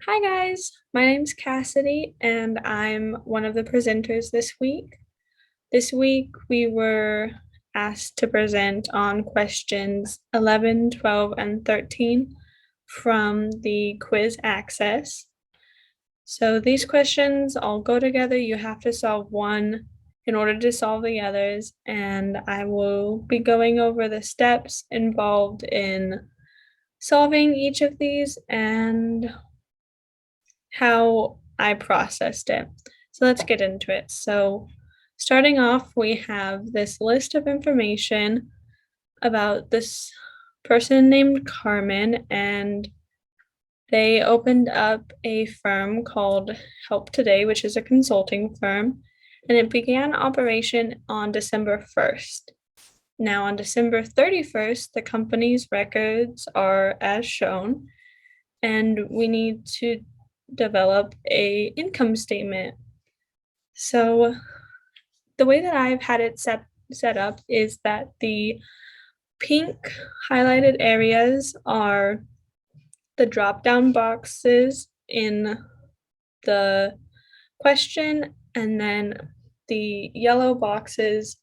Hi guys, my name's Cassidy and I'm one of the presenters this week. This week we were asked to present on questions 11, 12, and 13 from the quiz access. So these questions all go together. You have to solve one in order to solve the others, and I will be going over the steps involved in solving each of these and how I processed it. So let's get into it. So, starting off, we have this list of information about this person named Carmen, and they opened up a firm called Help Today, which is a consulting firm, and it began operation on December 1st. Now, on December 31st, the company's records are as shown, and we need to develop a income statement. So the way that I've had it set up is that the pink highlighted areas are the drop down boxes in the question, and then the yellow boxes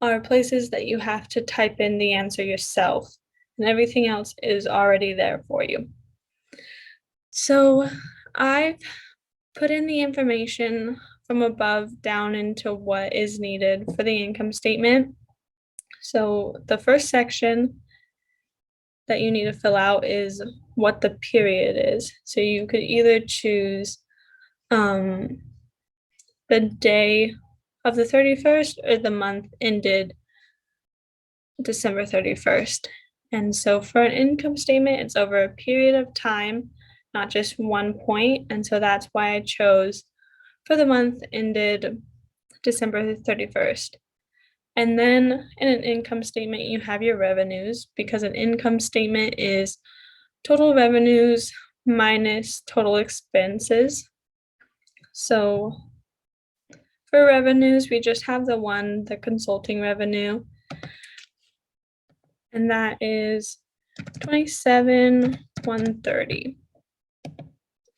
are places that you have to type in the answer yourself, and everything else is already there for you. So I've put in the information from above down into what is needed for the income statement. So the first section that you need to fill out is what the period is. So you could either choose the day of the 31st or the month ended December 31st. And so for an income statement, it's over a period of time, not just one point. And so that's why I chose for the month ended December 31st. And then in an income statement, you have your revenues, because an income statement is total revenues minus total expenses. So for revenues, we just have the consulting revenue, and that is 27,130.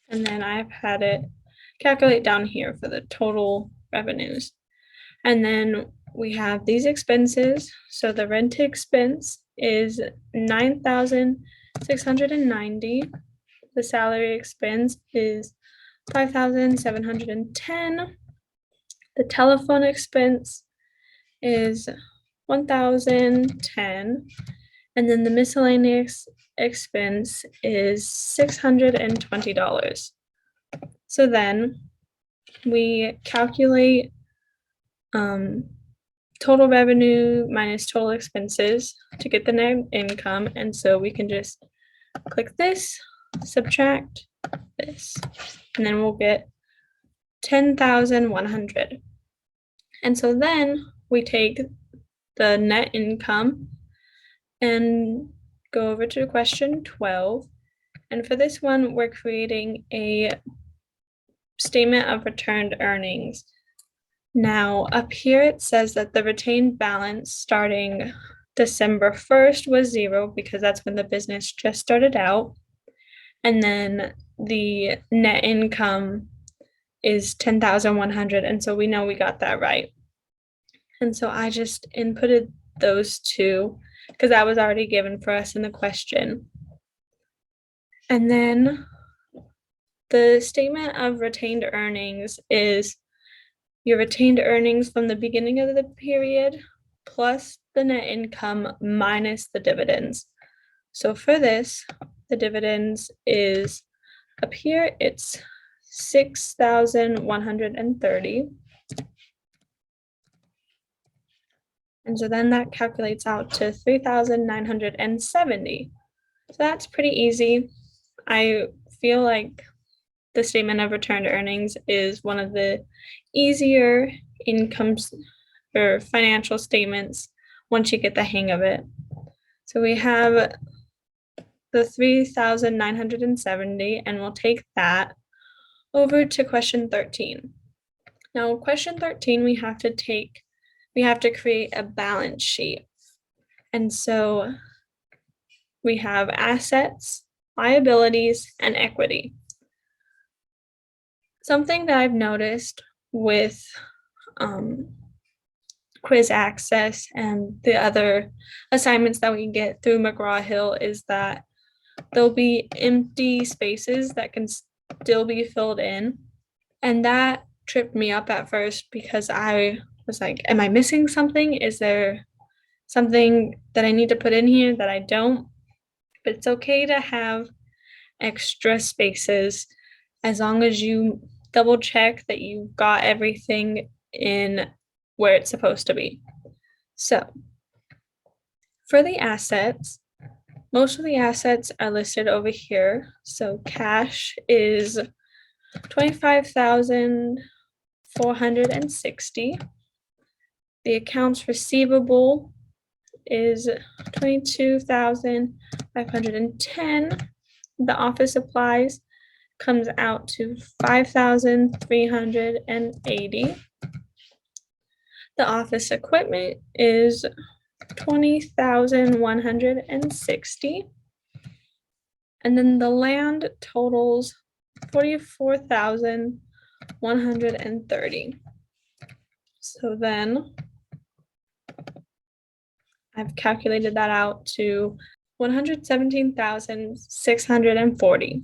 And then I've had it calculate down here for the total revenues. And then we have these expenses. So the rent expense is 9,690. The salary expense is 5,710. The telephone expense is 1,010. And then the miscellaneous expense is $620. So then we calculate total revenue minus total expenses to get the net income. And so we can just click this, subtract this, and then we'll get 10,100. And so then we take the net income and go over to question 12. And for this one, we're creating a statement of returned earnings. Now, up here it says that the retained balance starting December 1st was 0, because that's when the business just started out. And then the net income is 10,100, and so we know we got that right. And so I just inputted those two because that was already given for us in the question. And then the statement of retained earnings is your retained earnings from the beginning of the period plus the net income minus the dividends. So for this, the dividends is up here, it's 6,130. And so then that calculates out to 3,970. So that's pretty easy. I feel like the statement of returned earnings is one of the easier incomes or financial statements once you get the hang of it. So we have the 3,970, and we'll take that over to question 13. Now, question 13, we have to create a balance sheet. And so we have assets, liabilities, and equity. Something that I've noticed with um, quiz access and the other assignments that we get through McGraw-Hill is that there'll be empty spaces that can still be filled in. And that tripped me up at first because I was like, am I missing something? Is there something that I need to put in here that I don't? But it's okay to have extra spaces as long as you double check that you've got everything in where it's supposed to be. So, for the assets, most of the assets are listed over here. So, cash is 25,460. The accounts receivable is 22,510. The office supplies comes out to 5,380. The office equipment is 20,160. And then the land totals 44,130. So then I've calculated that out to 117,640.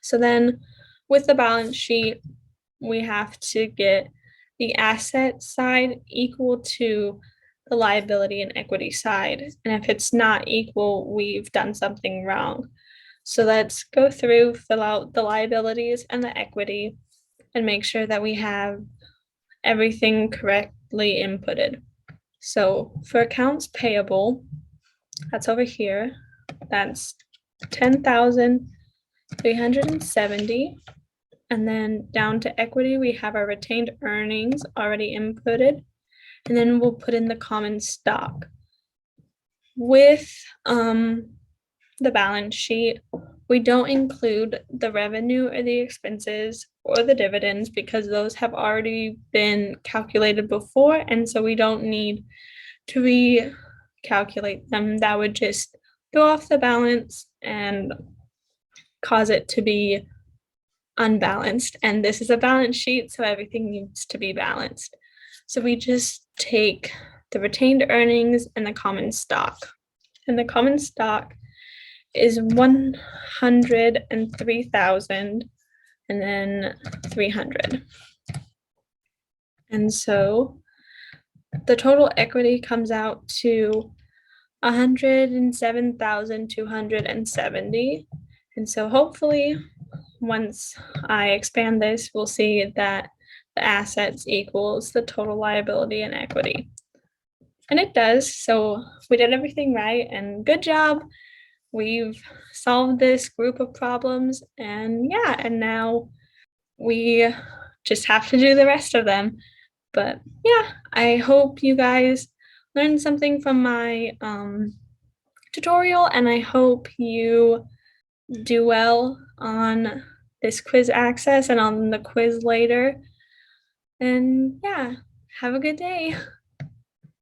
So then with the balance sheet, we have to get the asset side equal to the liability and equity side. And if it's not equal, we've done something wrong. So let's go through, fill out the liabilities and the equity, and make sure that we have everything correctly inputted. So for accounts payable, that's over here. That's 10,370. And then down to equity, we have our retained earnings already inputted. And then we'll put in the common stock. With the balance sheet, we don't include the revenue or the expenses or the dividends because those have already been calculated before, and so we don't need to recalculate them. That would just throw off the balance and cause it to be unbalanced. And this is a balance sheet, so everything needs to be balanced. So we just take the retained earnings and the common stock. And the common stock is 103,000 and then 300. And so the total equity comes out to 107,270. And so hopefully once I expand this, we'll see that the assets equals the total liability and equity. And it does. So we did everything right, and good job. We've solved this group of problems, and yeah, and now we just have to do the rest of them. But yeah, I hope you guys learned something from my tutorial, and I hope you do well on this quiz access and on the quiz later. And yeah, have a good day.